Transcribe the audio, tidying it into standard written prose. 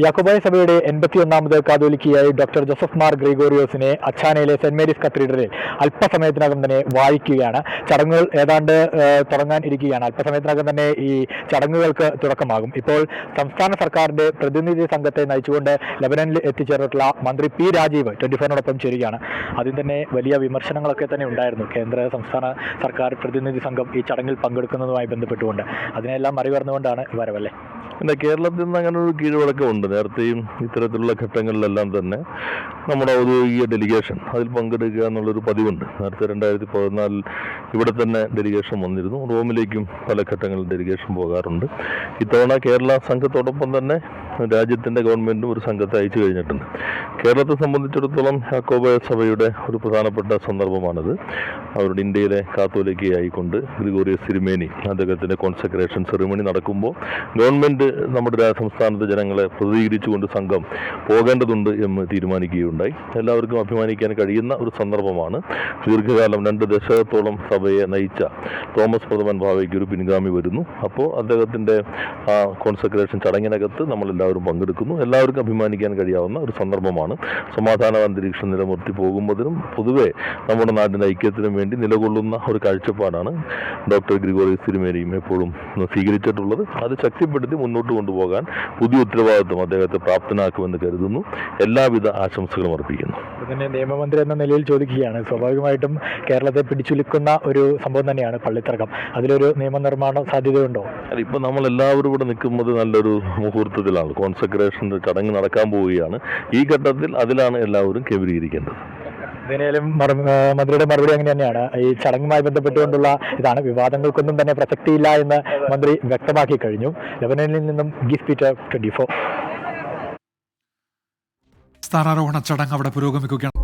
യാക്കോബായ സഭയുടെ 81ാമത് കാതോലിക്കയായി ഡോക്ടർ ജോസഫ് മാർ ഗ്രിഗോറിയോസിനെ അച്ചാനയിലെ സെന്റ് മേരീസ് കത്തീഡ്രലിൽ അല്പസമയത്തിനകം തന്നെ വാഴിക്കുകയാണ്. ചടങ്ങുകൾ ഏതാണ്ട് തുടങ്ങാൻ ഇരിക്കുകയാണ്. അല്പസമയത്തിനകം തന്നെ ഈ ചടങ്ങുകൾക്ക് തുടക്കമാകും. ഇപ്പോൾ സംസ്ഥാന സർക്കാരിന്റെ പ്രതിനിധി സംഘത്തെ നയിച്ചുകൊണ്ട് ലെബനനിൽ എത്തിച്ചേർന്നിട്ടുള്ള മന്ത്രി പി രാജീവ് 24നോടൊപ്പം ചേരുകയാണ്. ആദ്യം തന്നെ വലിയ വിമർശനങ്ങളൊക്കെ തന്നെ ഉണ്ടായിരുന്നു. കേന്ദ്ര സംസ്ഥാന സർക്കാർ പ്രതിനിധി സംഘം ഈ ചടങ്ങിൽ പങ്കെടുക്കുന്നതുമായി ബന്ധപ്പെട്ടുകൊണ്ട് അതിനെല്ലാം മറികടന്നുകൊണ്ടാണ് വരവല്ലേ? പിന്നെ കേരളത്തിൽ നിന്ന് അങ്ങനെ ഒരു കീഴ്വഴക്കമുണ്ട്. നേരത്തെയും ഇത്തരത്തിലുള്ള ഘട്ടങ്ങളിലെല്ലാം തന്നെ നമ്മുടെ ഔദ്യോഗിക ഡെലിഗേഷൻ അതിൽ പങ്കെടുക്കുക എന്നുള്ളൊരു പതിവുണ്ട്. നേരത്തെ 2014 ഇവിടെ തന്നെ ഡെലിഗേഷൻ വന്നിരുന്നു. റോമിലേക്കും പല ഘട്ടങ്ങളിൽ ഡെലിഗേഷൻ പോകാറുണ്ട്. ഇത്തവണ കേരള സംഘത്തോടൊപ്പം തന്നെ രാജ്യത്തിൻ്റെ ഗവൺമെൻറ്റും ഒരു സംഘത്തെ അയച്ചു കഴിഞ്ഞിട്ടുണ്ട്. കേരളത്തെ സംബന്ധിച്ചിടത്തോളം യാക്കോബായ സഭയുടെ ഒരു പ്രധാനപ്പെട്ട സന്ദർഭമാണിത്. അവരുടെ ഇന്ത്യയിലെ കാത്തോലിക്കയായിക്കൊണ്ട് ഗ്രിഗോറിയസ് തിരുമേനി അദ്ദേഹത്തിൻ്റെ കോൺസെക്രേഷൻ സെറിമണി നടക്കുമ്പോൾ ഗവൺമെൻറ് നമ്മുടെ സംസ്ഥാനത്തെ ജനങ്ങളെ പ്രതികരിച്ചുകൊണ്ട് സംഘം പോകേണ്ടതുണ്ട് എന്ന് തീരുമാനിക്കുകയുണ്ടായി. എല്ലാവർക്കും അഭിമാനിക്കാൻ കഴിയുന്ന ഒരു സന്ദർഭമാണ്. ദീർഘകാലം 2 ദശകത്തോളം സഭയെ നയിച്ച തോമസ് പ്രഥമൻ ഭാവയ്ക്ക് ഒരു പിൻഗാമി വരുന്നു. അപ്പോൾ അദ്ദേഹത്തിൻ്റെ ആ കോൺസെക്രേഷൻ ചടങ്ങിനകത്ത് നമ്മളെല്ലാവരും പങ്കെടുക്കുന്നു. എല്ലാവർക്കും അഭിമാനിക്കാൻ കഴിയാവുന്ന ഒരു സന്ദർഭമാണ്. സമാധാന അന്തരീക്ഷം നിലനിർത്തി പോകുന്നതിനും പൊതുവെ നമ്മുടെ നാടിൻ്റെ ഐക്യത്തിനും വേണ്ടി നിലകൊള്ളുന്ന ഒരു കാഴ്ചപ്പാടാണ് ഡോക്ടർ ഗ്രിഗോറിയസ് തിരുമേനിയും എപ്പോഴും സ്വീകരിച്ചിട്ടുള്ളത്. അത് ശക്തിപ്പെടുത്തി മുന്നോട്ട് കൊണ്ടുപോകാൻ പുതിയ ഉത്തരവാദിത്വം അദ്ദേഹത്തെ പ്രാപ്തനാക്കുമെന്ന് കരുതുന്നു. എല്ലാവിധ ആശംസകളും അർപ്പിക്കുന്നു. തന്നെ നിയമമന്ത്രി എന്ന നിലയിൽ ചോദിക്കുകയാണ്. സ്വാഭാവികമായിട്ടും കേരളത്തെ പിടിച്ചുലുക്കുന്ന ഒരു സംഭവം തന്നെയാണ് പള്ളിത്തർക്കം. അതിലൊരു നിയമനിർമ്മാണ സാധ്യതയുണ്ടോ? ഇപ്പം നമ്മളെല്ലാവരും ഇവിടെ നിൽക്കുന്നത് നല്ലൊരു മുഹൂർത്തത്തിലാണ്. കോൺസെക്രേഷൻ്റെ ചടങ്ങ് നടക്കാൻ പോവുകയാണ്. ഈ ഘട്ടത്തിൽ അതിലാണ് എല്ലാവരും കേന്ദ്രീകരിക്കേണ്ടത്. ഇതിനാലും മന്ത്രിയുടെ മറുപടി അങ്ങനെ തന്നെയാണ്. ഈ ചടങ്ങുമായി ബന്ധപ്പെട്ടുകൊണ്ടുള്ള ഇതാണ്, വിവാദങ്ങൾക്കൊന്നും തന്നെ പ്രസക്തിയില്ല എന്ന് മന്ത്രി വ്യക്തമാക്കി കഴിഞ്ഞു. ലെബനനിൽ നിന്നും ഗീസ് പീറ്റർ, 24. സ്ഥാനാരോഹണ ചടങ്ങ് അവിടെ പുരോഗമിക്കുകയാണ്.